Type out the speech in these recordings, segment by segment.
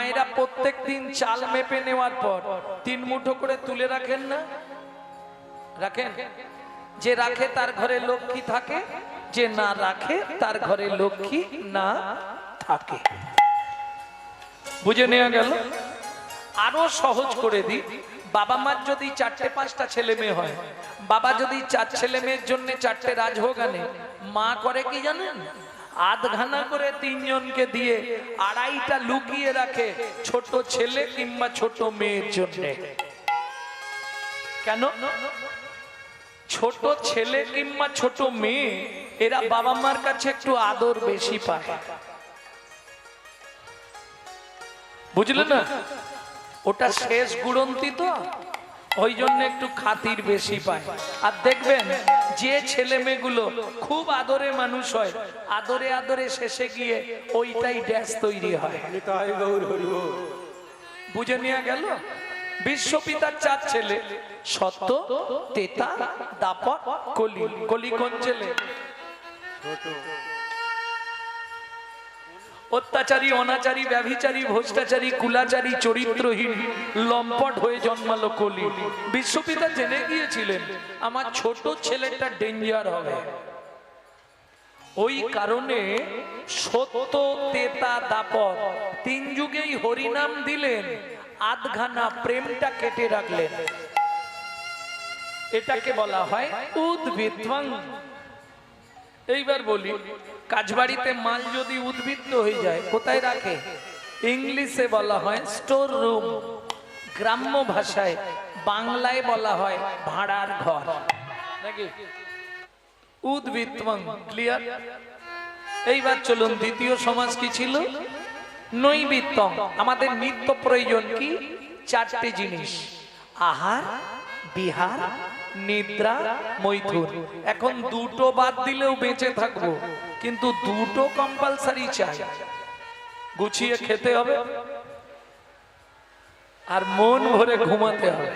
মায়েরা প্রত্যেক দিন চাল মেপে নেওয়ার পর 3 মুঠো করে তুলে রাখেন না? রাখেন? যে রাখে তার ঘরে লক্ষ্মী থাকে, যে না রাখে তার ঘরে লক্ষ্মী না থাকে। বুঝে নেওয়া গেল? আরো সহজ করে দিই, বাবা মার যদি 4-5টা ছেলে মেয়ে হয়, বাবা যদি 4 ছেলে মেয়ের জন্য 4টে রাজভোগ আনে, মা করে কি জানেন? আধখানা করে 3 জনকে দিয়ে 2.5টা লুকিয়ে রাখে ছোট ছেলে কিংবা ছোট মেয়ের জন্য। কেন? ছোট ছেলে কিংবা ছোট মেয়ে এরা বাবা মার কাছে একটু আদর বেশি পায়, বুঝলে না? ওটা শেষ গুড়ন্তি তো, ওই জন্য একটু খাতির বেশি পায়। আর দেখবেন যে ছেলে মেয়েগুলো খুব আদরে মানুষ হয়, আদরে আদরে শেষে গিয়ে ওইটাই ড্যাশ তৈরি হয়। বুঝে নেওয়া গেল? বিশ্বপিতার 4 ছেলে, সত্য, তেতা, দাপট, কলি। কলি কোন ছেলে? অত্যাচারী, অনাচারী, ব্যভিচারী, ভ্রষ্টাচারী, কুলাচারী, চরিত্রহীন, লম্পট হয়ে জন্মালো কলি। বিশ্বপিতা জেনে গিয়েছিলেন আমার ছোট ছেলেটা ডেঞ্জার হবে, ওই কারণে সত্য, তেতা, দাপট 3 যুগেই হরিনাম দিলেন, আধখানা প্রেমটা কেটে রাখলেন। এটাকে বলা হয় উদ্ভিদ্বং। এইবার বলি, কাজবাড়িতে মাল যদি উদ্ভিদ হয়ে যায় কোথায় রাখে? ইংলিশে বলা হয় স্টোর রুম, গ্রাম্য ভাষায় বাংলায় বলা হয় ভাড়ার ঘর, নাকি? উদ্ভিদ্বং, ক্লিয়ার? এইবার চলুন, দ্বিতীয় সমাজ কি ছিল? নৈবিত্তং। আমাদের নিত্য প্রয়োজন কি? 4টে জিনিস: আহার, বিহার, নিদ্রা, মৈথুন। এখন 2টো বাদ দিলেও বেঁচে থাকবো, কিন্তু 2টো কম্পালসারি চাই। গুছিয়ে খেতে হবে আর মন ভরে ঘুমাতে হবে।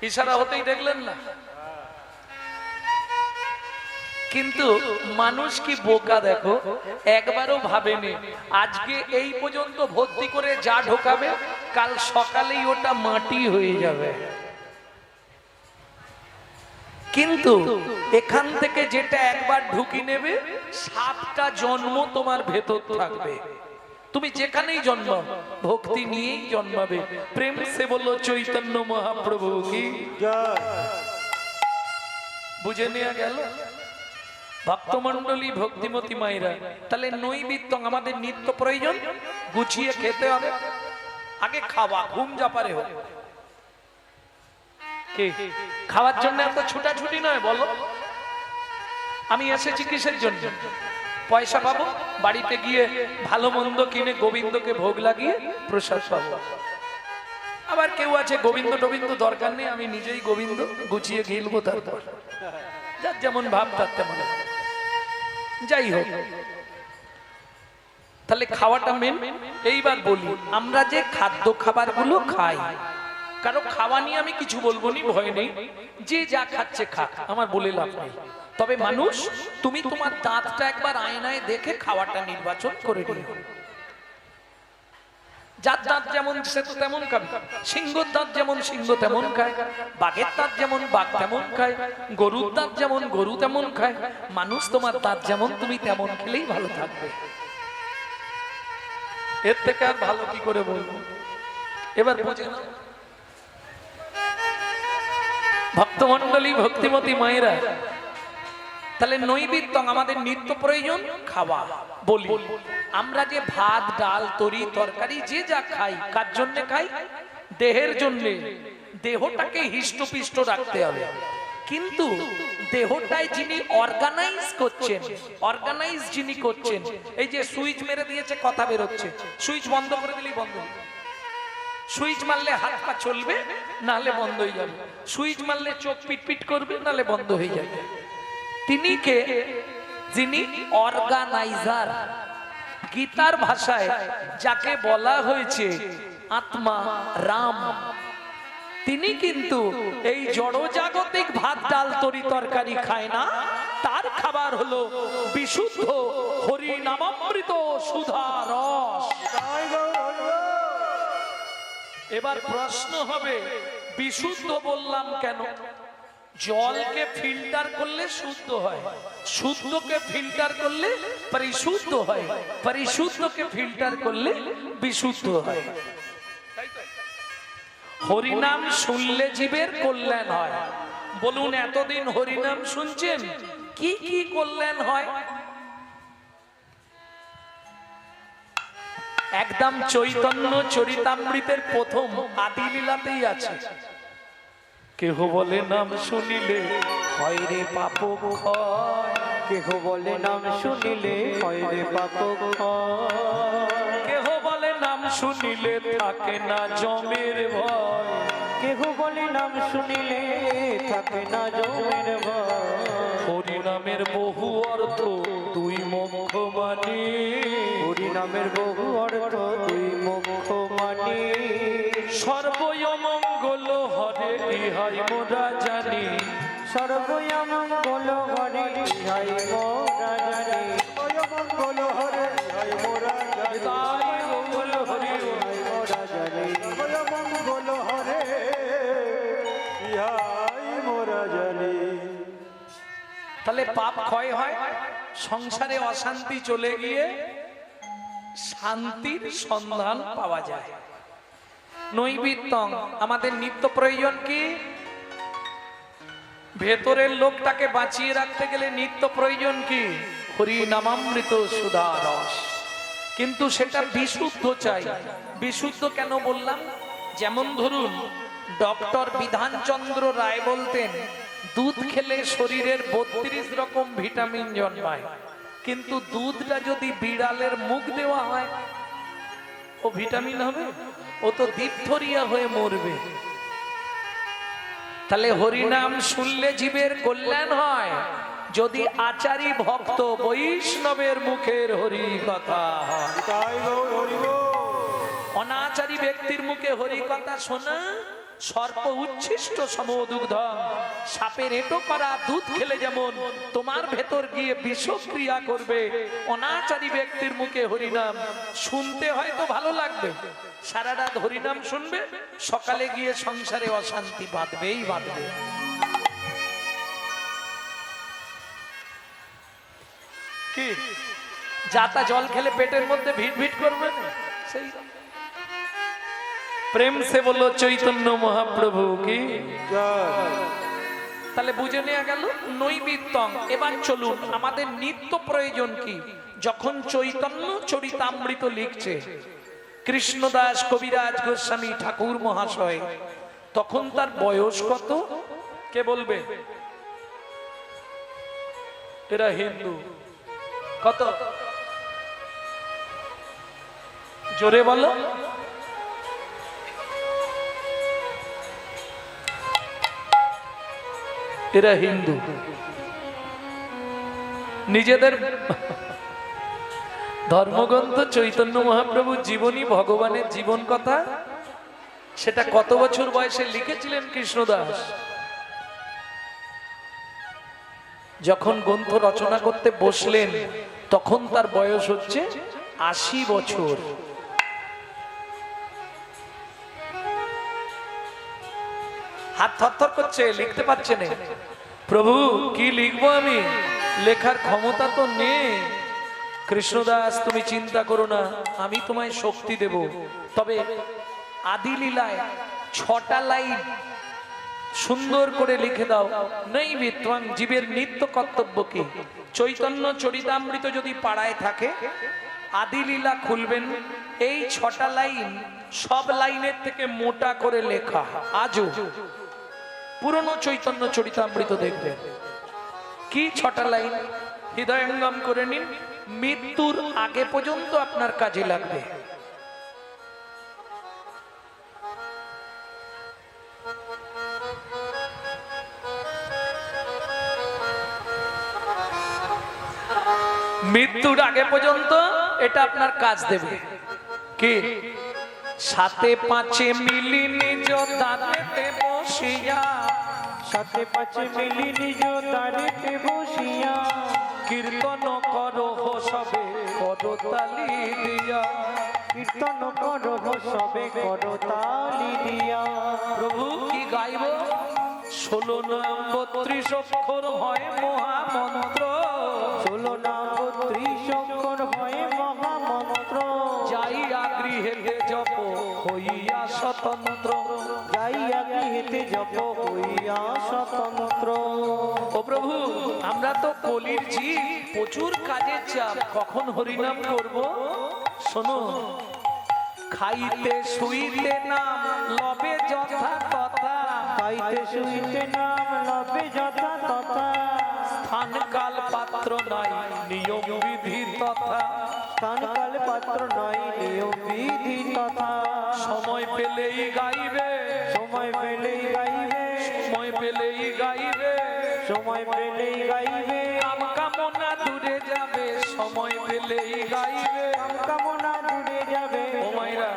ইশারা হতেই দেখলেন না? কিন্তু মানুষ কি বোকা দেখো, একবারও ভাবেনি আজকে এই পর্যন্ত ভর্তি করে যা ঢোকাবে কাল সকালেই ওটা মাটি হয়ে যাবে। কিন্তু এখান থেকে যেটা একবার ঢুকি নেবে 7টা জন্ম তোমার ভেতর থাকবে। তুমি যেখানেই জন্ম ভক্তি নিয়েই জন্মাবে। প্রেম সে বললো চৈতন্য মহাপ্রভু কি জয়। বুঝে নেওয়া গেল? ভক্তমন্ডলী, ভক্তিমতী মায়েরা, তাহলে নৈবিত্য আমাদের নিত্য প্রয়োজন। গুছিয়ে খেতে হবে, আগে খাওয়া, ঘুম যা পারে হোক। খাওয়ার জন্য এত ছুটাছুটি নয়, বলো? আমি এসেছি কিসের জন্য? পয়সা পাবো, বাড়িতে গিয়ে ভালো মন্দ কিনে গোবিন্দকে ভোগ লাগিয়ে প্রসাদ পাবো। আবার কেউ আছে গোবিন্দ টোবিন্দ দরকার নেই, আমি নিজেই গোবিন্দ গুছিয়ে গিলবো, তারপর যার যেমন ভাব তার তেমন। যাই হোক, তাহলে খাওয়াটা মেন। এইবার বলি, আমরা যে খাদ্য খাবার গুলো খাই, কারো খাওয়া নিয়ে আমি কিছু বলবো নি, ভয় নেই, যে যা খাচ্ছে খাক, আমার বলে লাভ নেই। তবে মানুষ, তুমি তোমার দাঁতটা একবার আয়নায় দেখে খাওয়াটা নির্বাচন করে নিও। যার দাঁত যেমন সে তো তেমন খাবে। সিংহর দাঁত যেমন সিংহ তেমন খায়, বাঘের দাঁত যেমন বাঘ তেমন খায়, গরুর দাঁত যেমন গরু তেমন খায়। মানুষ তোমার দাঁত যেমন তুমি তেমন খেলেই ভালো থাকবে। এর থেকে আর ভালো কি করে বলবো? এবার বুঝে নাও ভক্তমন্ডলী, ভক্তিমতী মায়েরা, তাহলে নৈবিত্য আমাদের নিত্য প্রয়োজন খাওয়া। বলি, আমরা যে ভাত, ডাল, তরি, তরকারি যে যা খাই, কার জন্য খাই? দেহের জন্য। দেহটাকে হিষ্টপিষ্ট রাখতে হবে। কিন্তু দেহটায় যিনি অর্গানাইজ করছেন, অর্গানাইজ যিনি করছেন, এই যে সুইচ মেরে দিয়েছে, কথা বেরোচ্ছে, সুইচ বন্ধ করে দিলেই বন্ধ হবে। সুইচ মারলে হাত পা চলবে, নাহলে বন্ধ হয়ে যাবে। সুইচ মারলে চোখ পিটপিট করবে, নাহলে বন্ধ হয়ে যাবে। তিনি কে? যিনি অর্গানাইজার। গীতার ভাষায় যাকে বলা হয়েছে আত্মা রাম। তিনি কিন্তু এই জড়জাগতিক ভাত ডাল তরি তরকারি খায় না, তার খাবার হলো বিশুদ্ধ হরি নামামৃত সুধা রস। এবার প্রশ্ন হবে, বিশুদ্ধ বললাম কেন? জলকে ফিল্টার করলে শুদ্ধ হয়, শুদ্ধকে ফিল্টার করলে পরিশুদ্ধ হয়, পরিশুদ্ধকে ফিল্টার করলে বিশুদ্ধ হয়। হরিনাম শুনলে জীবের কল্যাণ হয়। বলুন, এতদিন হরিনাম শুনছেন, কি কি কল্যাণ হয়? একদম চৈতন্য চরিতামৃতের প্রথম আদি লীলাতেই আছে, কেহ বলে নাম শুনিলে হয় রে পাপ ক্ষয়, কেহ বলে নাম শুনিলে হয় রে পাপ ক্ষয়, কেহ বলে নাম শুনিলে থাকে না জমের ভয়, কেহ বলে নাম শুনিলে থাকে না জমের ভয়। হরি নামের বহু অর্থ দুই মুখ মানে, হরি নামের বহু অর্থ দুই মুখ মানে, সর্বমঙ্গল হরে ইহাই মোরা জানি, সর্বমঙ্গল হরে ইহাই মোরা জানি, সর্বমঙ্গল হরে ইহাই মোরা জানি, তাই মঙ্গল হরি ইহাই মোরা জানি, সর্বমঙ্গল হরে ইহাই মোরা জানি। তাহলে পাপ ক্ষয় হয়, সংসারে অশান্তি চলে গিয়ে শান্তির সন্ধান পাওয়া যায়। নৈবেদ্যং আমাদের নিত্য প্রয়োজন কি? ভেতরের লোকটাকে বাঁচিয়ে রাখতে গেলে নিত্য প্রয়োজন কি? হরি নামামৃত সুধা রস। কিন্তু সেটা বিশুদ্ধ চাই। বিশুদ্ধ কেন বললাম? যেমন ধরুন, ডক্টর বিধানচন্দ্র রায় বলতেন, দুধ খেলে শরীরের 32 রকম ভিটামিন জন্মায়, কিন্তু দুধটা যদি বিড়ালের মুখ দেওয়া হয়, ও ভিটামিন হবে? ও তো ডিপথোরিয়া হয়ে মরবে। তাহলে হরিনাম শুনলে জীবের কল্যাণ হয় যদি আচারী ভক্ত বৈষ্ণবের মুখের হরি কথা হয়। অনাচারী ব্যক্তির মুখে হরি কথা শোনা সর্প উচ্ছিষ্ট সমদুগ্ধ, সাপের এঁটো করা দুধ খেলে যেমন তোমার ভেতর গিয়ে বিষক্রিয়া করবে, অনাচারী ব্যক্তির মুখে হরিনাম শুনতে হয়তো ভালো লাগবে, সারা রাত হরিনাম শুনবে, সকালে গিয়ে সংসারে অশান্তি বাঁধবেই বাঁধবে। কি যাতা জল খেলে পেটের মধ্যে ভিট ভিট করবে না? সেই প্রেম সে বলল চৈতন্য মহাপ্রভু কি। তাহলে বুঝে নেওয়া গেল নৈবেদ্যং। এবার চলুন, আমাদের নিত্য প্রয়োজন কি? যখন চৈতন্য চরিতামৃত লিখছে কৃষ্ণদাস কবিরাজ গোস্বামী ঠাকুর মহাশয়, তখন তার বয়স কত? কে বলবে? এরা হিন্দু। কত? জোরে বলো। এরা হিন্দু। নিজেদের ধর্মগ্রন্থ চৈতন্য মহাপ্রভুর জীবনী, ভগবানের জীবন কথা, সেটা কত বছর বয়সে লিখেছিলেন কৃষ্ণদাস? যখন গ্রন্থ রচনা করতে বসলেন তখন তার বয়স হচ্ছে 80 বছর। হাত থরথর করছে, লিখতে পারছে না। প্রভু কি লিখবো আমি, লেখার ক্ষমতা তো নেই। কৃষ্ণদাস তুমি চিন্তা করো না, আমি তোমায় শক্তি দেব। তবে আদি লীলায় 6টা লাইন সুন্দর করে লিখে দাও। নৈবেদ্যং, জীবের নিত্য কর্তব্য কি? চৈতন্য চরিতামৃত যদি পাড়ায় থাকে, আদি লীলা খুলবেন, এই 6টা লাইন সব লাইনের থেকে মোটা করে লেখা। আজও পুরনো চৈতন্য চরিতামৃত দেখবেন। কি 6টা লাইন? হৃদয়ঙ্গম করে নিন, মৃত্যুর আগে পর্যন্ত আপনার কাজে লাগবে। মৃত্যুর আগে পর্যন্ত এটা আপনার কাজ দেবে। কি? সাথে পাঁচে মিলি নিজ দাঁড়াতে বসিয়া, সাথে পাঁচে মিলি নিজ দাঁড়িতে বসিয়া, কীর্তন করো সবে করতালি দিয়া, কীর্তন করো সবে করো তালি দিয়া। প্রভু কি গাইব? 16 নম্বর 30 অক্ষর হয় মহামন্ত্র, 16 নম্বর 30 অক্ষর হয় মহামন্ত্র, যাইয়া গৃহেতে জপ হইয়া স্বতন্ত্র, যাইয়া গৃহেতে জপ হইয়া স্বতন্ত্র। ও প্রভু আমরা তো কলির জীব, প্রচুর কাজের চাপ, কখন হরিনাম করব? শোনো, খাইতে শুইতে নাম লবে যথা তথা, খাইতে শুইতে নাম লবে যথা তথা, স্থান কাল পাত্র নাই নিয়ম বিধি তথা, স্থান কাল পাত্র নয় নিয়ম বিধি তথা। সময় পেলেই গাইবে, সময় পেলেই গাইবে, সময় পেলেই গাইবে, সময় পেলেই গাইবে, কাম কামনা দূরে যাবে, সময় পেলেই গাইবে। কামনা দূরে যাবে। ও মায়েরা,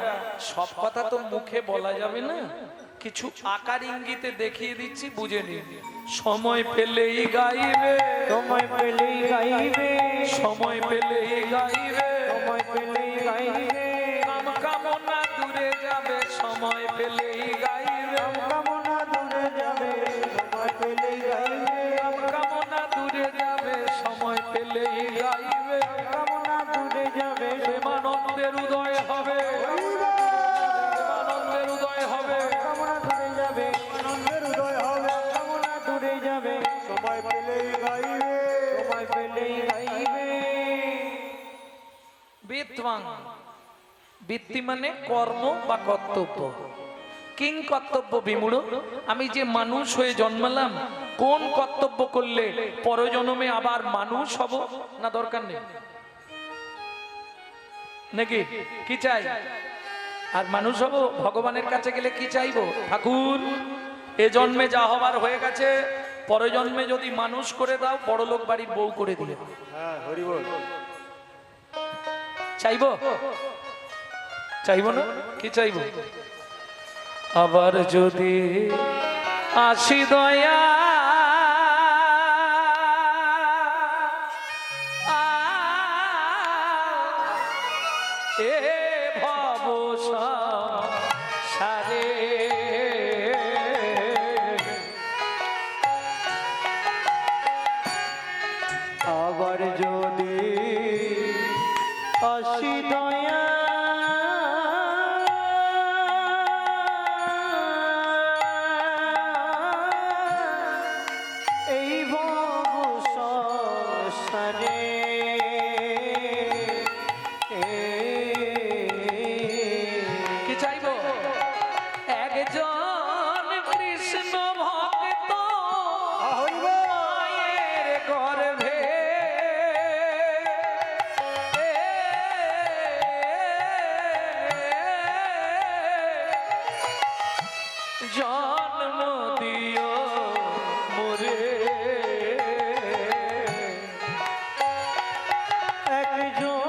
সব কথা তো মুখে বলা যাবে না, কিছু আকার ইঙ্গিতে দেখিয়ে দিচ্ছি, বুঝে নিন। সময় পেলেই গাইবে, সময় পেলেই গাইবে, সময় পেলেই গাইবে, সময় পেলেই গাইবে, কাম কামনা দূরে যাবে, সময় পেলেই গাইবে, কামনা দূরে যাবে, সময় পেলেই গাইবে, কাম কামনা দূরে যাবে, সময় পেলেই গাইবে, কামনা দূরে যাবে, প্রেমানন্দের উদয় হবে, প্রেমানন্দের উদয় হবে, কামনা দূরে যাবে, আনন্দের উদয় হবে, কামনা দূরে যাবে, সময় পেলেই গাইবে, সময় পেলেই গাইবে। বিত্বাং, বৃত্তি মানে কর্ম বা কর্তব্য। কিং কর্তব্য বিমূঢ়, আমি যে মানুষ হয়ে জন্মালাম, কোন কর্তব্য করলে পরজন্মে আবার মানুষ হব? না দরকার নেই নাকি? কি চাই? আর মানুষ হব, ভগবানের কাছে গেলে কি চাইবো? ঠাকুর এ জন্মে যা হবার হয়ে গেছে, পরজন্মে যদি মানুষ করে দাও, বড়লোক বাড়ির বউ করে দিলে। হ্যাঁ, হরি বল। চাইবো? চাইবো না? কি চাইবো? আবার যদি আসি দয়া এ ভব সারে, আবার যদি আসি দয়া এই ভব সংসারে, কি চাইবো? একজন কৃষ্ণ ভক্ত মায়ের গর্ভে জন্ম দিও মোরে, একজন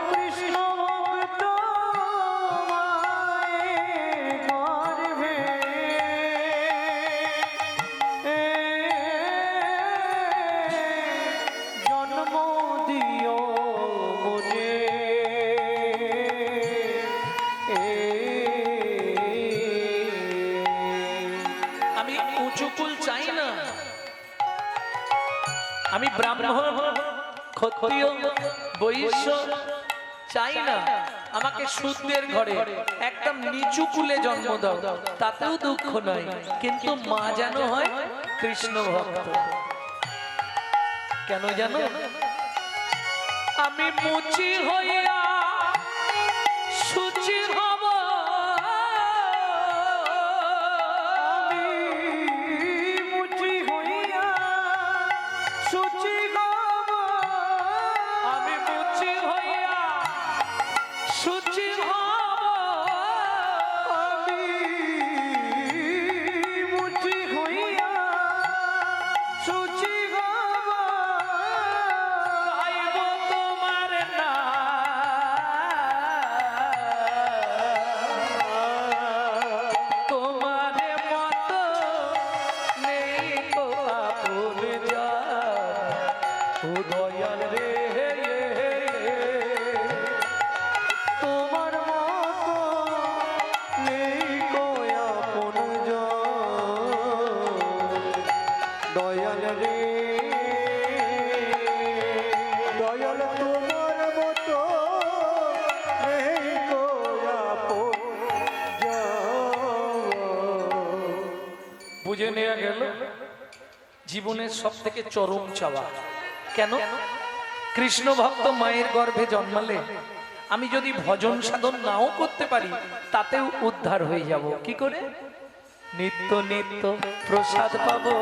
কৃষ্ণ ভক্ত মায়ের গর্ভে জন্ম দিও মোরে। আমি উঁচু কুল চাই না, আমি ব্রাহ্মণ ক্ষত্রিয় বৈশ্য চাই না, আমাকে শূদ্রের ঘরে একদম নিচু কুলে জন্ম দাও, তাতেও দুঃখ নয়, কিন্তু মা যেন হয় কৃষ্ণ ভক্ত। কেন জানো? আমি মুচি হইয়া সুচি হব, মুচি হইয়া সুচি হব, আমি মুচি হইয়া সুচি হব, আমি মুচি হইয়া সুচি হব, গাইব তোমার নাম, ও দয়াল রে তোমার মতো নেই কই আপনজন। দয়াল রে দয়াল তোমার মতো নেই কই আপনজন। বুঝে নেওয়া গেল জীবনের সব থেকে চরম চাওয়া। কেন? কৃষ্ণ ভক্ত মায়ের গর্ভে জন্মালে আমি যদি ভজন সাধন নাও করতে পারি তাতেও উদ্ধার হয়ে যাব। কি করে? নিত্য নিত্য প্রসাদ পাবো,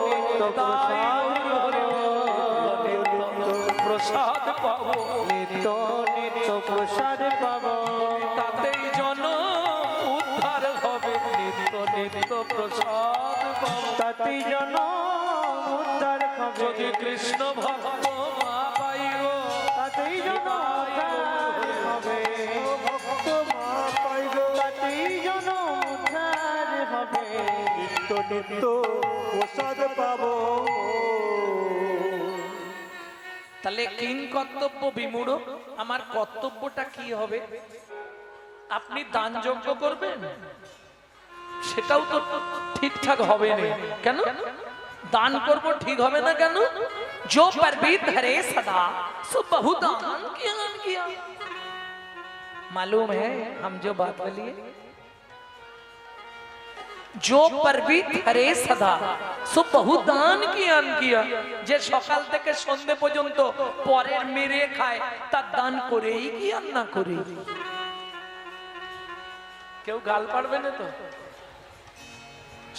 নিত্য প্রসাদ পাবো, নিত্য নিত্য প্রসাদ পাবো, তাতেই জন উদ্ধার হবে। নিত্য নিত্য প্রসাদ পাবো, তাতেই জন উদ্ধার হবে। যদি কৃষ্ণ ভক্ত মা পাইব তাতেই জন উদ্ধার হবে। ভক্ত মা পাইব, তাতেই জন উদ্ধার হবে। নিত্য নিত্য প্রসাদ পাবো। তাহলে কিং কর্তব্য বিমূঢ়, আমার কর্তব্যটা কি হবে? আপনি দান যজ্ঞ করবেন, সেটাও তো ঠিকঠাক হবে না। কেন? दान करबो ठीक হবে না কেন? जो परबीत धरे सदा सो बहु दान किया। मालूम है हम जो बात बोलिए, जो परबीत धरे सदा सो बहु दान किया। যে সকাল থেকে সন্ধ্যে পর্যন্ত পরের মেরে খায় তার দান করেই কি আর না করে? কেউ গাল পারবে না তো?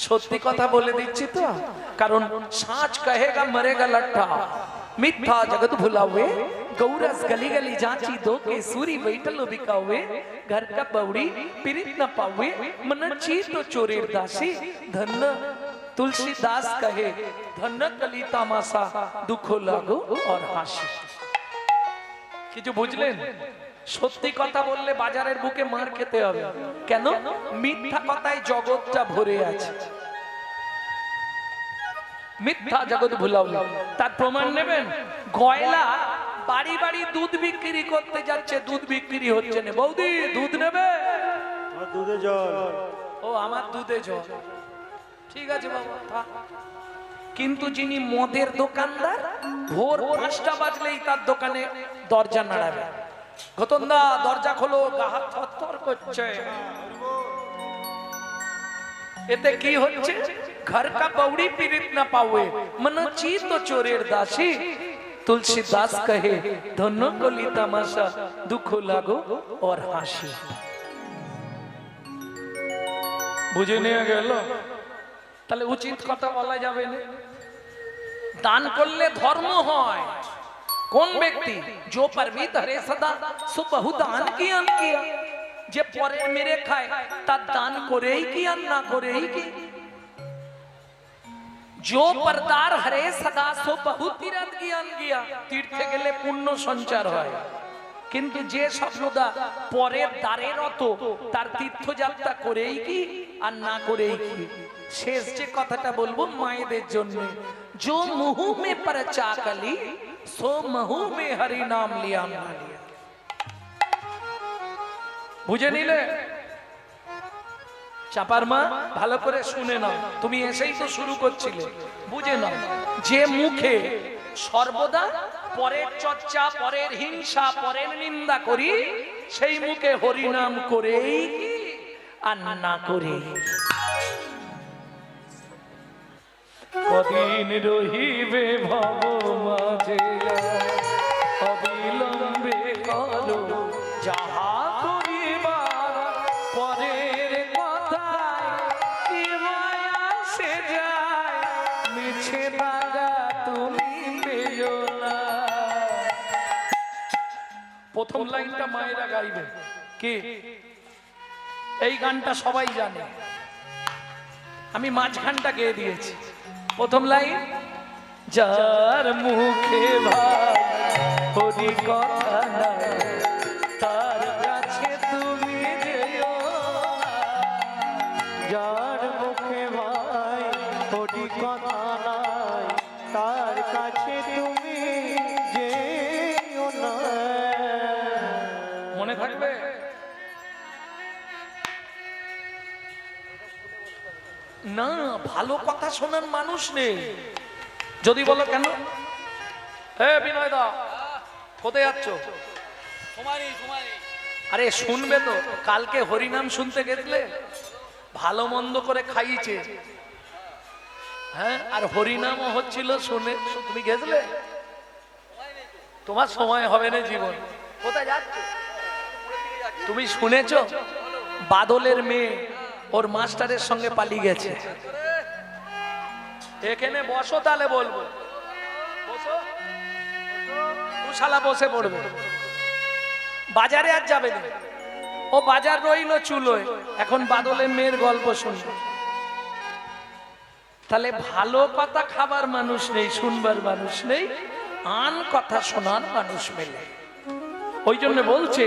সত্যি কথা বলে দিচ্ছি তো, কারণ সাঁচ कहेगा मरेगा लट्ठा, मिथ्या जगत भुलावे, गौरस गली गली जांची दो के सूरी बैठलो बिकावे, घर का बौड़ी पीरित न पावे, मन ची तो चोरेर दासी, धन्य तुलसीदास कहे धन्य कली तामाशा, दुखो लागो और हासि। কিছু বুঝলেন? সত্যি কথা বললে বাজারের বুকে মার খেতে হবে। কেন? মিথ্যা কথায় জগৎটা ভরে আছে। মিথ্যা জগৎ ভুলাও। তার প্রমাণ নেবেন? গয়লা বাড়ি বাড়ি দুধ বিক্রি করতে যাচ্ছে, দুধ বিক্রি হচ্ছে না। বৌদি দুধ নেবে? দুধে জল। ও আমার দুধে জল, ঠিক আছে বাবা থাক। কিন্তু যিনি মদের দোকানদার, ভোর 5টা বাজলেই তার দোকানে দরজা নাড়াবে, গতন্দা দরজা খোলো, গাহাত থরথর করছে। এতে কি হচ্ছে? ঘর কা বৌড়ি পীড়িত না পাওয়ে, মন ची तो चोरेर दासी, तुलसीदास कहे धन्य कली तमाशा, दुख लागो और हासि। বুঝে নিয়ে গেল? তাহলে উচিত কথা বলা যাবে না। দান করলে ধর্ম হয়। কোন ব্যক্তি? जो परबीत हरे सदा सो बहु दान किया। যে পরে মেরে খায় তার দান করেই কি আর না করেই কি? जो परदार हरे सदा सो बहु तीर्थ किया। তীর্থে গেলে পুণ্য সঞ্চার হয়। কিন্তু যে স্বপ্নদা পরের দ্বারের অত, তার তীর্থযাত্রা করেই কি আর না করেই কি? শেষ যে কথাটা বলবো মায়েদের জন্য, जो मुंह में पर चाकली सो महू में हरि नाम लिया ना लिया। বুঝে নিলে? চাপার মা ভালো করে শুনে নাও, তুমি এসেই তো শুরু করছিলে। বুঝে নাও, যে মুখে সর্বদা পরের চর্চা, পরের হিংসা, পরের নিন্দা করি, সেই মুখে হরি নাম করেই কি আর না করে? কদিন রহিবে ভব মাঝে, অবিলম্বে করো যাহা করিবার, পরের কথায় কি মায়া সে যায়, মিছে দাগা তুমি পেও না। প্রথম লাইনটা মায়েরা গাইবে। কি? এই গানটা সবাই জানে, আমি মাঝখানটা গেয়ে দিয়েছি। প্রথম লাইন, যার মুখে ভাই হরি কথা নাই, তার কাছে তুমি যেও না। যার মুখে ভাই হরি কথা নাই, তার কাছে না, ভালো কথা শোনার মানুষ নেই। যদি বলো কেন, হে বিনয় দা কোথায় যাচ্ছ? আরে শুনবে তো, কালকে হরিনাম শুনতে গেছিলে, ভালো মন্দ করে খাইয়েছে, হ্যাঁ, আর হরিনামও হচ্ছিল শুনে, তুমি গেছিলে? তোমার সময় হবে না জীবন। কোথায় যাচ্ছ? তুমি শুনেছ বাদলের মেয়ে ওর মাস্টারের সঙ্গে পালিয়ে গেছে। এখানে বসো, তাহলে বলবো। বসো, তুই শালা বসে পড়বে। বাজারে আর যাবে না, ও বাজার রইল চুলোয়, এখন বাদলের মেয়ের গল্প শুনবে। তাহলে ভালো কথা খাবার মানুষ নেই, শুনবার মানুষ নেই, আন কথা শোনার মানুষ মেলে। ওই জন্য বলছে,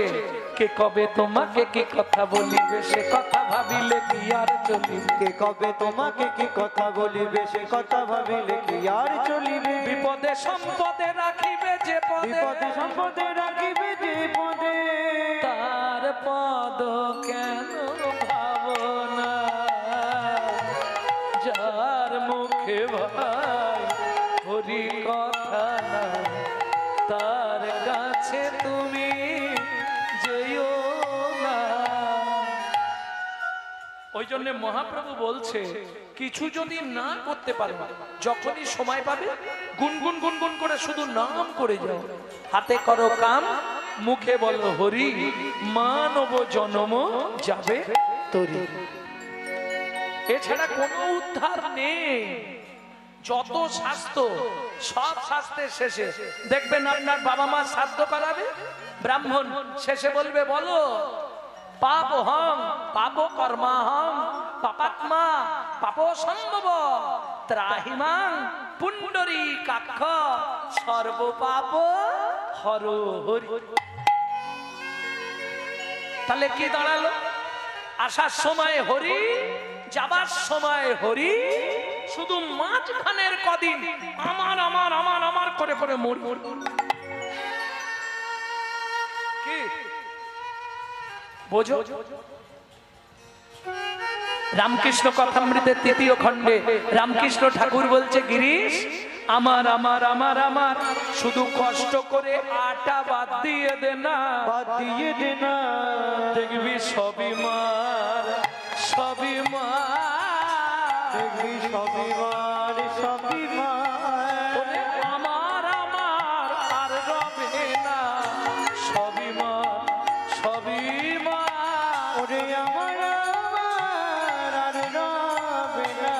কে কবে তোমাকে কি কথা বলিবে, সে কথা ভাবিলে কি আর চলিবে। কে কবে তোমাকে কি কথা বলিবে, সে কথা ভাবিলে কি আর চলিবে। বিপদে সম্পদে রাখিবে যে পদে, বিপদে সম্পদে রাখিবে যে পদে, তার পদ কেন ভাবনা। যার মুখে ভাই হরি কথা না, তার কাছে তুমি যেও না। ওই জন্য মহাপ্রভু বলছে, কিছু যদি না করতে পারো, যখনই সময় পাবে গুনগুন গুনগুন করে শুধু নাম করে যাও। হাতে করো কাম, মুখে বলো হরি, মানব জনম যাবে তরি। এছাড়া কোনো উদ্ধার নেই। যত স্বাস্থ্য, সব স্বাস্থ্যের শেষে দেখবেন আপনার বাবা মা শ্রাদ্ধ করাবে, ব্রাহ্মণ শেষে বলবে, বলো পাপ হং পাপ কর্মাহং পাপাত্মা পাপ সম্ভব ত্রাহিমাং পুণ্ডরী কাক্ষ সর্ব পাপ হর হরি। তাহলে কি দাঁড়ালো? আসার সময় হরি, যাবার সময় হরি, শুধু মাঝখানের কদিন আমার আমার আমার আমার করে করে মরি। কি বোঝো? রামকৃষ্ণ কথামৃতের ৩য় খণ্ডে রামকৃষ্ণ ঠাকুর বলছে, গিরিশ আমার আমার আমার আমার শুধু কষ্ট করে আটা বাদ দিয়ে দে না, বাদ দিয়ে দে না, দেখবি সবই মার, সবই মার, দেখবি সবই মার, সবই মার। ওরে আমার আমার আর রবে না, সবই মার, সবই মার। ওরে আমার আমার আর রবে না,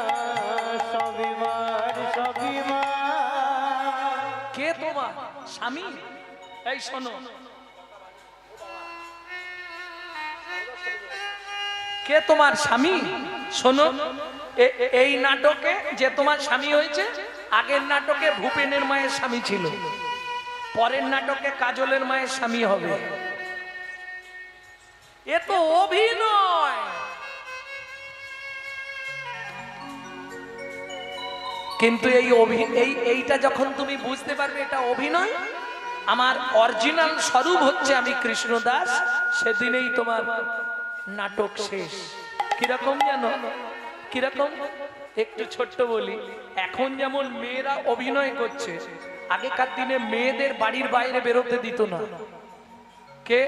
সবই মার, সবই মার। কে তোমার স্বামী? এই শোনো, কে তোমার স্বামী? শোনো, এই নাটকে যে তোমার স্বামী হয়েছে, আগের নাটকে ভূপেনের মায়ের স্বামী ছিল, পরের নাটকে কাজলের মায়ের স্বামী হবে। এ তো অভিনয়। কিন্তু এইটা যখন তুমি বুঝতে পারবে এটা অভিনয়, আমার অরিজিনাল স্বরূপ হচ্ছে আমি কৃষ্ণদাস, সেদিনেই তোমার নাটক শেষ। কিরকম জানো? কিরকম? একটু ছোট্ট বলি, এখন যেমন মেয়েরা অভিনয় করছে, আগেকার দিনে মেয়েদের বাড়ির বাইরে বেরোতে দিত না। কে?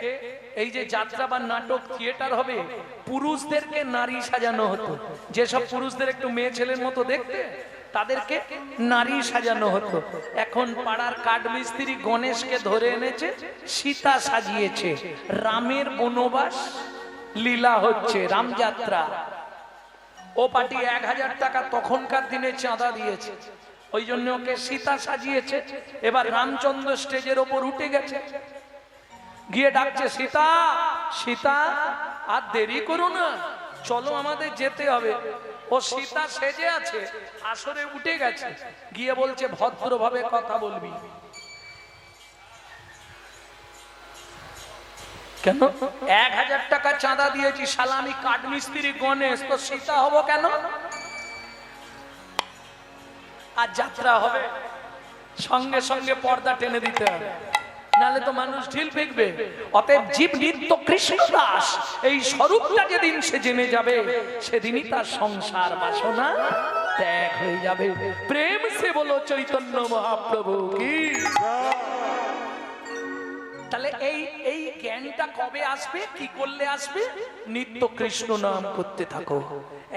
এই যে যাত্রা বা নাটক থিয়েটার হবে, পুরুষদেরকে নারী সাজানো হতো। যেসব পুরুষদের একটু মেয়ে ছেলের মতো দেখতে, তাদেরকে নারী সাজানো হতো। এখন পাড়ার কাঠমিস্ত্রি গণেশকে ধরে এনেছে, সীতা সাজিয়েছে, রামের বনবাস লীলা হচ্ছে, রামযাত্রা। ও পার্টি ১,০০০ টাকা তখনকার দিনে চাঁদা দিয়েছে, ওই জন্য ওকে সীতা সাজিয়েছে। এবার রামচন্দ্র স্টেজের ওপর উঠে গেছে, গিয়ে ডাকছে, সীতা সীতা আর দেরি করো না, চলো আমাদের যেতে হবে। ও সীতা সেজে আছে, আসরে উঠে গেছে, গিয়ে বলছে, ভদ্রভাবে কথা বলবি। কেন? ১,০০০ টাকা চাঁদা দিয়েছি, শালা আমি কাঠমিস্ত্রি গণেশ, তো সীতা হব কেন? আর যাত্রা হবে, সঙ্গে সঙ্গে পর্দা টেনে দিতে হবে। নালে তো মানুষ ঢিল ফেকবে। অতএব জীব নিত্য কৃষ্ণ দাস, এই স্বরূপটা যেদিন সে জেনে যাবে সেদিনই তার সংসার বাসনা ত্যাগ হয়ে যাবে। প্রেম সে বলো চৈতন্য মহাপ্রভু কি। তাহলে এই জ্ঞানটা কবে আসবে, কি করলে আসবে? নিত্য কৃষ্ণ নাম করতে থাকো।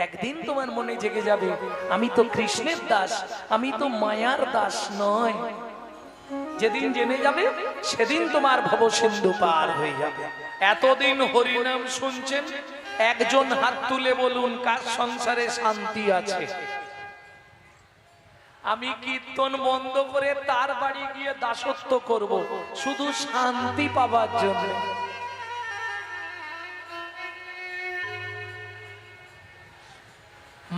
একদিন তোমার মনে জেগে যাবে আমি তো কৃষ্ণের দাস, আমি তো মায়ার দাস নয়। যেদিন জেনে যাবে সেদিন তোমার ভবসিন্ধু পার হয়ে যাবে। এতদিন হরিনাম শুনছেন, একজন হাত তুলে বলুন কার সংসারে শান্তি আছে? আমি কীর্তন বন্ধ করে তার বাড়ি গিয়ে দাসত্ব করব শুধু শান্তি পাবার জন্য।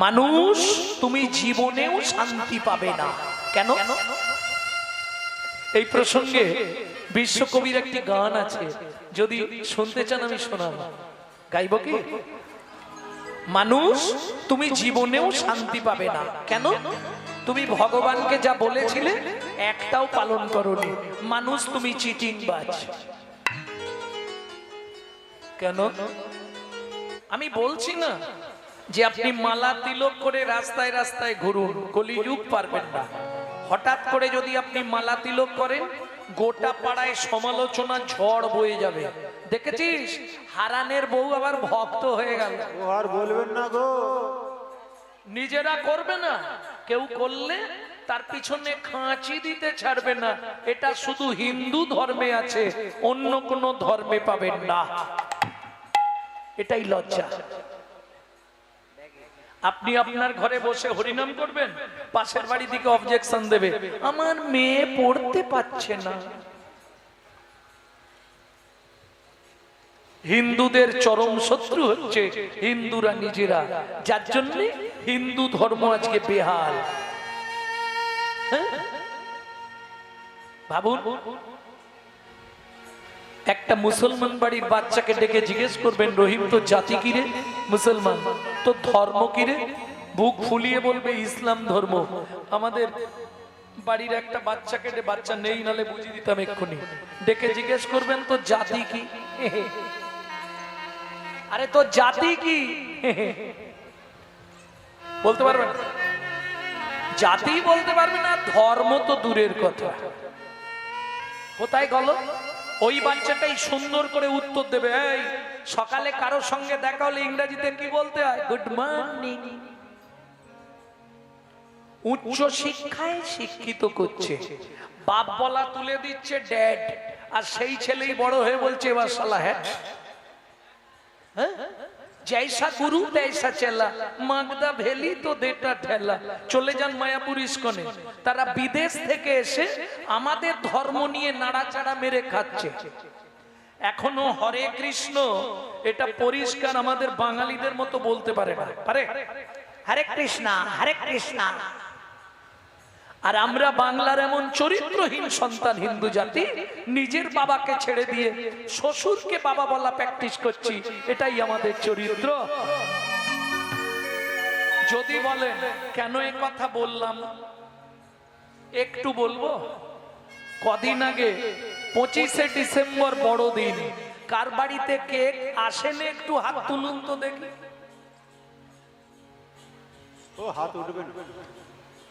মানুষ তুমি জীবনেও শান্তি পাবে না। কেন? এই প্রসঙ্গে বিশ্বকবির একটি গান আছে, যদি শুনতে চান আমি শোনাবো। গাইব কি? মানুষ তুমি জীবনেও শান্তি পাবে না। কেন? তুমি ভগবানকে যা বলেছিলে একটাও পালন করোনি। মানুষ তুমি চিটিংবাজ। কেন? আমি বলছি না যে আপনি মালা তিলক করে রাস্তায় রাস্তায় ঘুরুন, কলিযুগ পারবেন না। হঠাৎ করে যদি আপনি মালা তিলক করেন, গোটা পাড়ায় সমালোচনা ঝড় বয়ে যাবে। দেখেছিস হারানের বউ আবার ভক্ত হয়ে গেল। আর বলবেন না গো, নিজেরা করবে না, কেউ করলে তার পিছনে খাঁচি দিতে ছাড়বে না। এটা শুধু হিন্দু ধর্মে আছে, অন্য কোন ধর্মে পাবেন না। এটাই লজ্জা। আপনি আপনার ঘরে বসে হরিনাম করবেন, পাশের বাড়ি থেকে অবজেকশন দেবে, আমার মেয়ে পড়তে পারছে না। হিন্দুদের চরম শত্রু হচ্ছে হিন্দুরা নিজেরা, যার জন্য হিন্দু ধর্ম আজকে বেহাল। ভাবুন, একটা মুসলমান বাড়ির বাচ্চাকে ডেকে জিজ্ঞেস করবেন, রহিম তো জাতি কিরে? মুসলমান। তো ধর্ম কিরে? বুক ফুলিয়ে বলবে ইসলাম ধর্ম। আমাদের বাড়ির একটা বাচ্চাকে, বাচ্চা নেই নালে বুঝিয়ে দিতাম এক্ষুনি, ডেকে জিজ্ঞেস করবেন তো জাতি কি? আরে তো জাতি কি বলতে পারবে না, জাতি বলতে পারবে না, ধর্ম তো দূরের কথা। কোথায় গেল? ওই বাচ্চাটাই সুন্দর করে উত্তর দেবে। এই সকালে কারোর সঙ্গে দেখা হলে ইংরেজিতে কি বলতে হয়? Good morning. উচ্চ শিক্ষায় শিক্ষিত করছে, বাপ বলা তুলে দিচ্ছে ড্যাড, আর সেই ছেলেই বড় হয়ে বলছে এবার শালা। হ্যাঁ, जैसा गुरु तैसा चला, मागदा भेली तो देटा ठेला। চলে যান মায়াপুর ইস্কনে, তারা বিদেশ থেকে এসে আমাদের ধর্ম নিয়ে নাড়াচাড়া মেরে খাচ্ছে। এখনো হরে কৃষ্ণ এটা পরিষ্কার আমাদের বাঙালিদের মতো বলতে পারে না। পারে? হরে কৃষ্ণা হরে কৃষ্ণা। আর আমরা বাংলার এমন চরিত্রহীন সন্তান হিন্দু জাতি, নিজের বাবাকে ছেড়ে দিয়ে শ্বশুরকে বাবা বলা প্র্যাকটিস করছি। এটাই আমাদের চরিত্র। যদি বলেন কেন এই কথা বললাম, একটু বলবো। কদিন আগে 25শে ডিসেম্বর বড়দিন, কার বাড়িতে কেক আসেনি? একটু হাত তুলুন তো দেখি। ও হাত উঠবেন।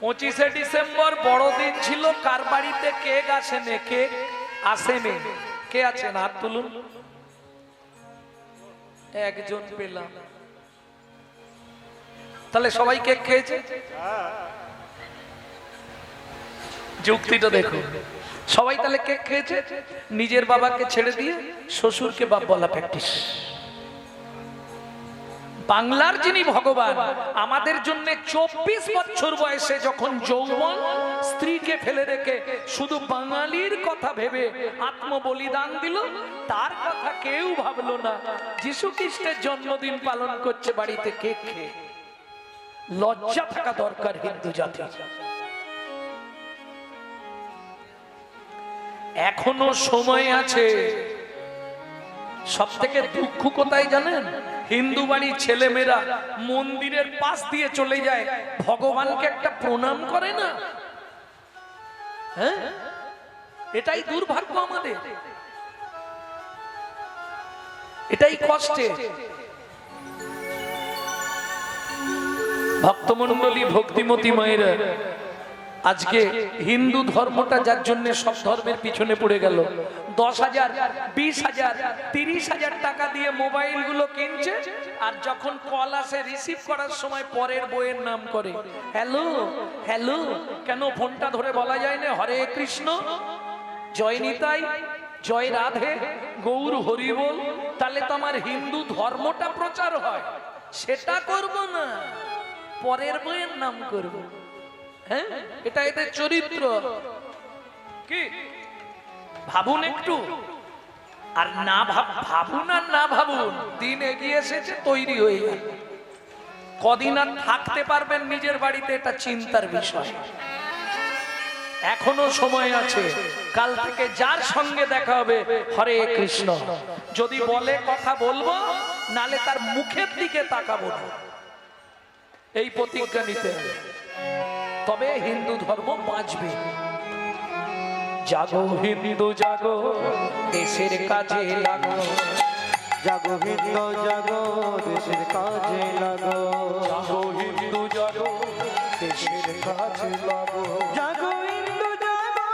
25শে ডিসেম্বর বড়দিন ছিল, কার বাড়িতে কেক আসেনি? কেক আসেনি। কে আছেন? হাত তুলুন। একজন পেলাম। তাহলে সবাই কেক খেয়েছে? যুক্তিটা দেখো, সবাই তাহলে কেক খেয়েছে। নিজের বাবাকে ছেড়ে দিয়ে শ্বশুরকে বাপ বলা প্র্যাকটিস। বাংলার যিনি ভগবান, আমাদের জন্য 24 বছর বয়সে যখন যৌবন স্ত্রীকে ফেলে রেখে শুধু বাঙালির কথা ভেবে আত্মবলিদান দিল, তার কথা কেউ ভাবলো না। যিশু খ্রিস্টের জন্মদিন পালন করছে বাড়িতে কেক খেয়ে। লজ্জা থাকা দরকার হিন্দু জাতি। এখনো সময় আছে। সব থেকে দুঃখ কোথায় জানেন? হিন্দু বাড়ির ছেলেমেয়েরা মন্দিরের পাশ দিয়ে চলে যায়, ভগবানকে একটা প্রণাম করে না। হ্যাঁ, এটাই দুর্ভাগ্য আমাদের, এটাই কষ্টে। ভক্তমণ্ডলী, ভক্তিমতী মায়েরা, আজকে হিন্দু ধর্মটা যার জন্য সব ধর্মের পিছনে পড়ে গেল, 10,000, 20,000, 30,000 টাকা দিয়ে মোবাইল গুলো কিনছে, আর যখন কল আসে রিসিভ করার সময় পরের বইয়ের নাম করে হ্যালো হ্যালো। কেন ফোনটা ধরে বলা যায় না হরে কৃষ্ণ, জয় নিতাই, জয় রাধে, গৌর হরি বল? তাহলে তো আমার হিন্দু ধর্মটা প্রচার হয়। সেটা করব না, পরের বইয়ের নাম করব। হ্যাঁ, এটা এদের চরিত্র। কি ভাবুন একটু, আর না ভাবুন আর না ভাবুন, দিন এগিয়ে এসেছে, তৈরি হয়ে যাবে। কদিন আর থাকতে পারবেন নিজের বাড়িতে, এটা চিন্তার বিষয়। এখনো সময় আছে, কাল থেকে যার সঙ্গে দেখা হবে হরে কৃষ্ণ, যদি বলে কথা বলবো, নালে তার মুখের দিকে তাকাবো না, এই প্রতিজ্ঞা নিতে হবে। তবে হিন্দু ধর্ম বাঁচবে। জাগো হিন্দু জাগো, দেশের কাজে লাগো। জাগো হিন্দু জাগো, দেশের কাজে লাগো। জাগো হিন্দু জাগো, দেশের কাজে লাগো। জাগো হিন্দু জাগো,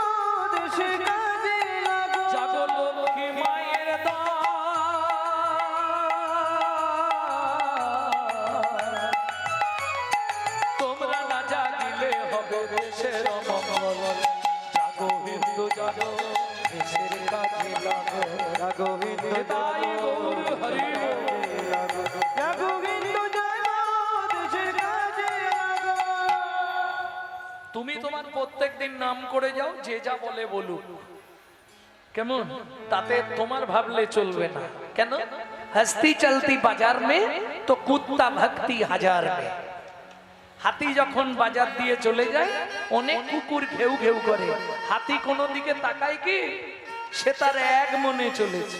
দেশের কাজে লাগো। জাগো লক্ষ্মী মায়ের দ্বার, তোমরা না জাগিলে হবে দেশের অমঙ্গল। জাগো হিন্দু জাগো, দেশের কাজে লাগো। জাগো হিন্দু নিতাই গৌর হরি বল। লাগো। জাগো হিন্দু জাগো, দেশের কাজে লাগো। তুমি তোমার প্রত্যেকদিন নাম করে যাও, যে যা বলে বলুক, কেমন? তাতে তোমার ভাবলে চলবে না। কেন? হস্তি চলতি বাজার মে তো কুত্তা ভক্তি হাজার মে। হাতি যখন বাজার দিয়ে চলে যায়, অনেক কুকুর ঘেউ ঘেউ করে, হাতি কোনো দিকে তাকায় কি? সে তার এক মনে চলেছে।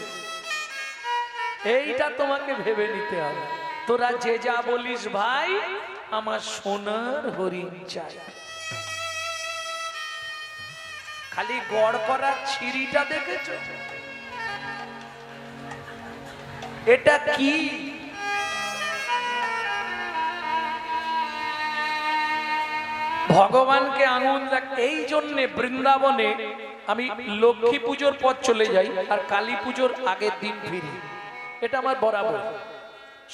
এইটা তোমাকে ভেবে নিতে হবে। তোরা যে যা বলিস ভাই, আমার সোনার হরিণ চাই। খালি গড় করার ছিঁড়িটা দেখেছ? এটা কি? ভগবানকে আঙুল দেখ। এই জন্যে বৃন্দাবনে আমি লক্ষ্মী পুজোর পর চলে যাই, আর কালী পুজোর আগের দিন ফিরি। এটা আমার বরাবর।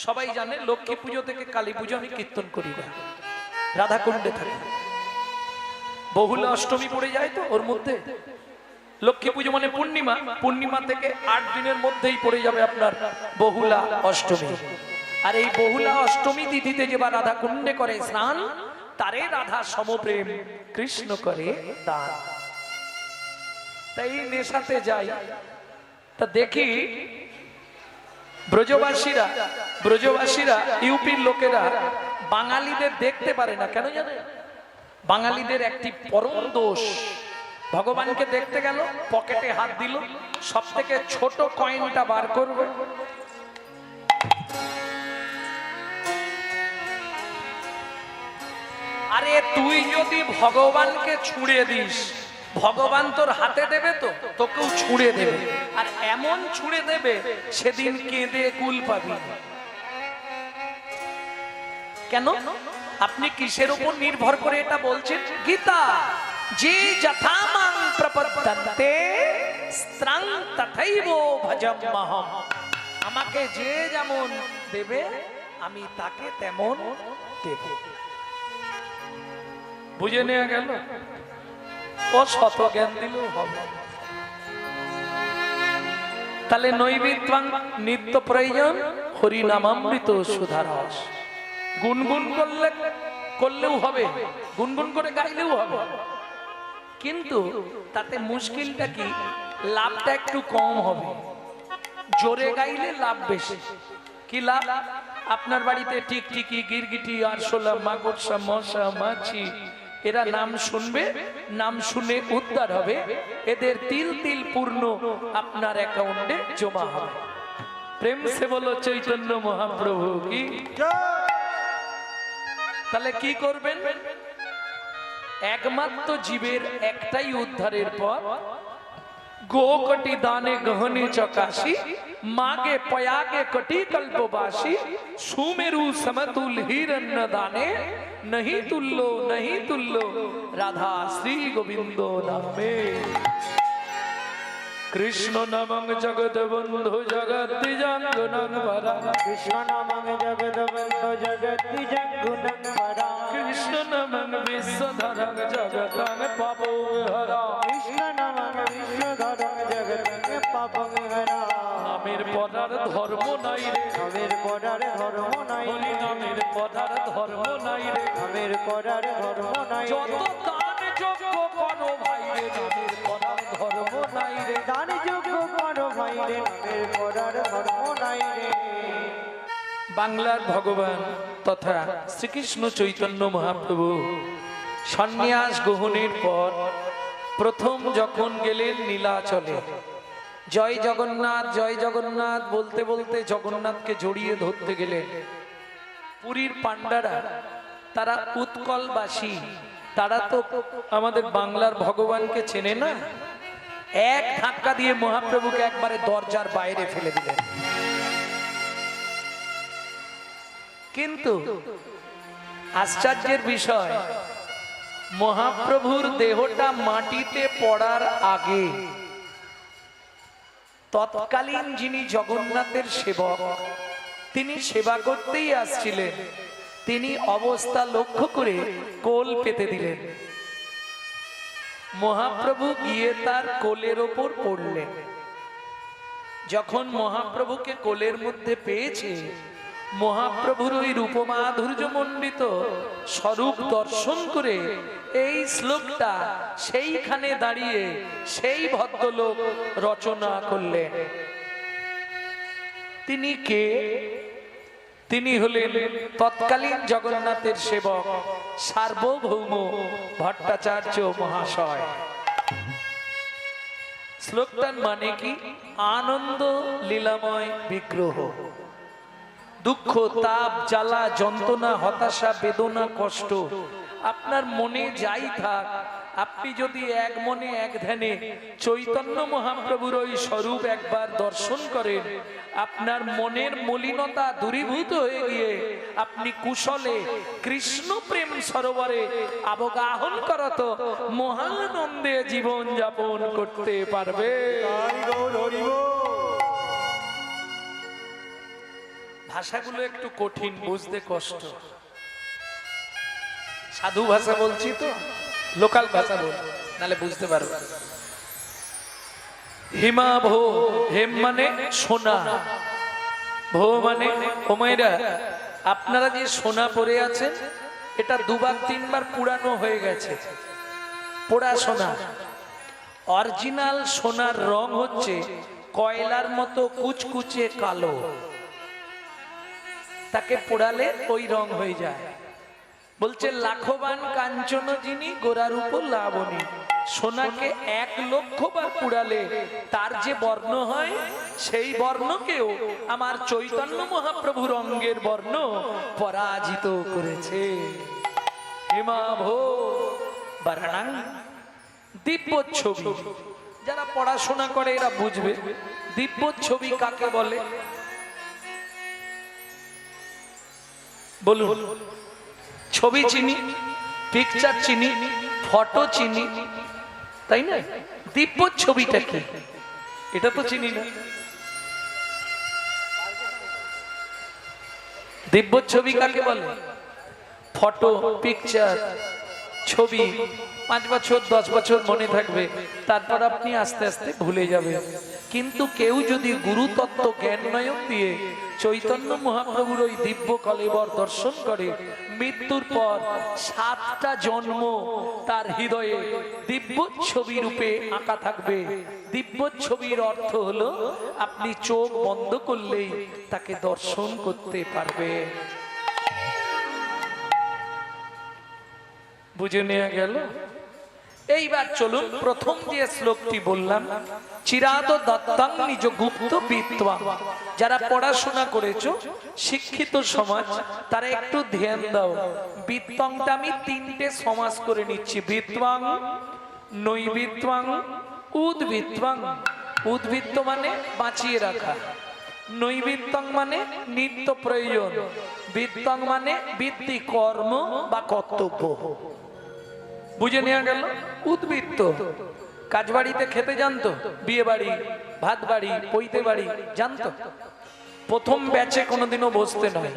সবাই জানে লক্ষ্মী পুজো থেকে কালী পুজো আমি কীর্তন করি না, রাধাকুণ্ডে থাকি। বহুলা অষ্টমী পড়ে যায় তো ওর মধ্যে। লক্ষ্মী পুজো মানে পূর্ণিমা, পূর্ণিমা থেকে 8 দিনের মধ্যেই পড়ে যাবে আপনার বহুলা অষ্টমী। আর এই বহুলা অষ্টমী তিথিতে যে বা রাধা কুণ্ডে করে স্নান, তারে রাধা সমপ্রেম কৃষ্ণ করে দান। তাই নেশাতে যাই, তা দেখি ব্রজবাসীরা ইউপির লোকেরা বাঙালিদের দেখতে পারে না। কেন জানে? বাঙালিদের একটি পরম দোষ। ভগবানকে দেখতে গেল, পকেটে হাত দিল, সব থেকে ছোট কয়েনটা বার করবে, আরে তুই যদি ভগবানকে ছুঁড়ে দিস, ভগবান তোর হাতে দেবে তো, তোকেও ছুঁড়ে দেবে। আর এমন ছুঁড়ে দেবে, সেদিন কেঁদে কুল পাবি। কেন? আপনি কিসের উপর নির্ভর করে এটা বলছেন? গীতা, যে যথা মাং প্রপদ্যন্তে স্ত্রাং তথৈব ভজম্যহম। আমাকে যে যেমন দেবে, আমি তাকে তেমন দেব। বুঝে নেওয়া গেল? ও শত জ্ঞান দিলেও হবে। তাহলে নৈবেদ্যাং নিত্য প্রয়োজন হরিনামামৃত সুধারস। গুনগুন করলেও হবে, গুনগুন করে গাইলেও হবে, কিন্তু তাতে মুশকিলটা কি? লাভটা একটু কম হবে। জোরে গাইলে লাভ বেশি। কি লাভ? আপনার বাড়িতে টিকটিকি, গিরগিটি, আরশোলা, মাকড়সা, মশা, মাছি এরা নাম শুনবে, নাম শুনে উদ্ধার হবে, এদের তিল তিল পূর্ণ আপনার অ্যাকাউন্টে জমা হবে। প্রেম সে বলো চৈতন্য মহাপ্রভু কি। তাহলে কি করবেন? একমাত্র জীবের একটাই উদ্ধারের পথ, गोकटी दाने गहने चकाशी मागे पयागे कटी कल्पवासी सुमेरु समतुल हिरण्य दाने नहीं तुल्लो राधा श्री गोविंदो नामे कृष्ण नमं जगत बंधु जगत जंगनं वरा कृष्ण नमः जगत बंधु जगति जगुनं वरा कृष्ण नमं विश्वधरं जगतं पापो हरा कृष्ण नमः विश्वधरं जगतं पापं हरा नामेर परार धर्म নাই রে নামের পড়ার ধর্ম নাই হরি নামের পরার ধর্ম নাই রে নামের পড়ার ধর্ম নাই যত দান যজ্ঞ করো ভাই রে নামের পরার ধর্ম নাই রে দান যোগ্য করো ভাই রে নামের পড়ার ধর্ম নাই রে বাংলার ভগবান তথা শ্রীকৃষ্ণ চৈতন্য মহাপ্রভু সন্ন্যাস গ্রহণের পর প্রথম যখন গেলেন নীলাচলে জয় জগন্নাথ বলতে বলতে জগন্নাথকে জড়িয়ে ধরতে গেলেন পুরীর পান্ডারা তারা উৎকলবাসী তারা তো আমাদের বাংলার ভগবানকে চেনে না এক ধাক্কা দিয়ে মহাপ্রভুকে একবারে দরজার বাইরে ফেলে দিলেন কিন্তু আশ্চর্যের বিষয় মহাপ্রভুর দেহটা মাটিতে পড়ার আগে তৎকালীন যিনি জগন্নাথের সেবক তিনি সেবা করতেই আসছিলেন তিনি অবস্থা লক্ষ্য করে কোল পেতে দিলেন মহাপ্রভু গিয়ে তার কোলের ওপর পড়লেন যখন মহাপ্রভুকে কোলের মধ্যে পেয়েছে মহাপ্রভুর ওই রূপমাধুর্যমণ্ডিত স্বরূপ দর্শন করে এই শ্লোকটা সেইখানে দাঁড়িয়ে সেই ভদ্রলোক রচনা করলেন তিনি কে তিনি হলেন তৎকালীন জগন্নাথের সেবক সার্বভৌম ভট্টাচার্য মহাশয় শ্লোকটার মানে কি আনন্দ লীলাময় বিগ্রহ দুঃখ তাপ জ্বালা যন্ত্রণা হতাশা বেদনা কষ্ট আপনার মনে যাই থাক আপনি যদি এক মনে এক ধ্যানে চৈতন্য মহাপ্রভুর ওই স্বরূপ একবার দর্শন করেন আপনার মনের মলিনতা দূরীভূত হয়ে গিয়ে আপনি কুশলে কৃষ্ণ প্রেম সরোবরে অবগাহন করত মহানন্দে জীবন যাপন করতে পারবে তাই গৌর হরি বল। ভাষাগুলো একটু কঠিন বুঝতে কষ্ট সাধু ভাষা বলছি তো লোকাল ভাষা বল নালে বুঝতে পারবে হিমা ভো হেম মানে সোনা ভো মানে ওমাইরা আপনারা যে সোনা পরে আছেন এটা দুবার তিনবার পুরানো হয়ে গেছে পোড়া সোনা অরিজিনাল সোনার রং হচ্ছে কয়লার মতো কুচকুচে কালো তাকে পোড়ালে ওই রং হয়ে যায় বলছে লাখবান কাঞ্চন যিনি গোরার উপর লাবণী সোনাকে 1,00,000 বার পুড়ালে তার যে বর্ণ হয় সেই বর্ণকেও আমার চৈতন্য মহাপ্রভুর অঙ্গের বর্ণ পরাজিত করেছে হিমাভো বারাণাং দিব্য ছবি যারা পড়াশোনা করে এরা বুঝবে দিব্য ছবি কাকে বলে বলুন ছবি চিনি পিকচার চিনি ফটো চিনি তাই না দিব্য ছবিটা কি এটা তো চিনি না দিব্য ছবি কাকে বলে ফটো পিকচার ছবি 5 বছর 10 বছর মনে থাকবে তারপর আপনি আস্তে আস্তে ভুলে যাবেন কিন্তু কেউ যদি গুরুতত্ত্ব জ্ঞান নয়ন দিয়ে চৈতন্য মহাপ্রভুর ওই দিব্য কলেবর দর্শন করে মৃত্যুর পর 7টা জন্ম তার হৃদয়ে দিব্য ছবি রূপে আঁকা থাকবে দিব্য ছবির অর্থ হলো আপনি চোখ বন্ধ করলেই তাকে দর্শন করতে পারবে বুঝে নেওয়া গেল এইবার চলুন প্রথম যে শ্লোকটি বললাম চিরাদ দত্তাং নিজ গুপ্ত বিদ্বাং যারা পড়াশোনা করেছো শিক্ষিত সমাজ তারা একটু ধ্যান দাও বিদ্বাংটা আমি 3টে সমাস করে নিচ্ছি বিদ্বাং নৈবিদ্বাং উদ্বৃত্তং, উদ্বৃত্ত মানে বাঁচিয়ে রাখা, নৈবৃত্তং মানে নিত্য প্রয়োজন, বৃত্তং মানে বৃত্তি কর্ম বা কর্তব্য। বুঝে নেওয়া গেল? উদ্বৃত্ত কাজ বাড়িতে খেতে জানতো, বিয়ে বাড়ি, ভাত বাড়ি, পৈতে বাড়ি জানতো, প্রথম ব্যাচে কোনোদিনও বসতে নয়।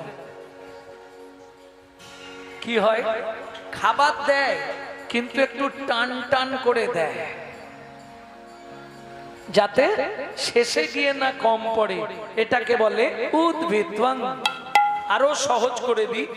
কি হয়, খাবার দেয় কিন্তু একটু টান টান করে দেয়, যাতে শেষে গিয়ে না কম পড়ে। এটাকে বলে উদ্বৃত্তং। আরো সহজ করে দিই,